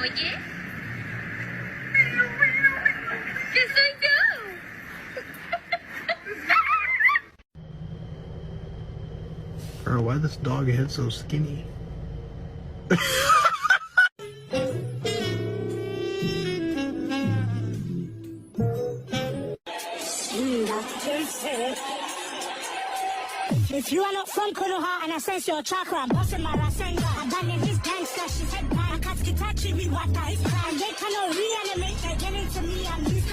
Oye, ¿qué soy yo? Bro, why this dog head so skinny? If you are not from Konoha and I sense your chakra, I'm busting my Rasengan. I'm banning this gangster, she's head back. I can't get touchy, we what that is crime. They cannot reanimate, they're getting to me, I'm losing.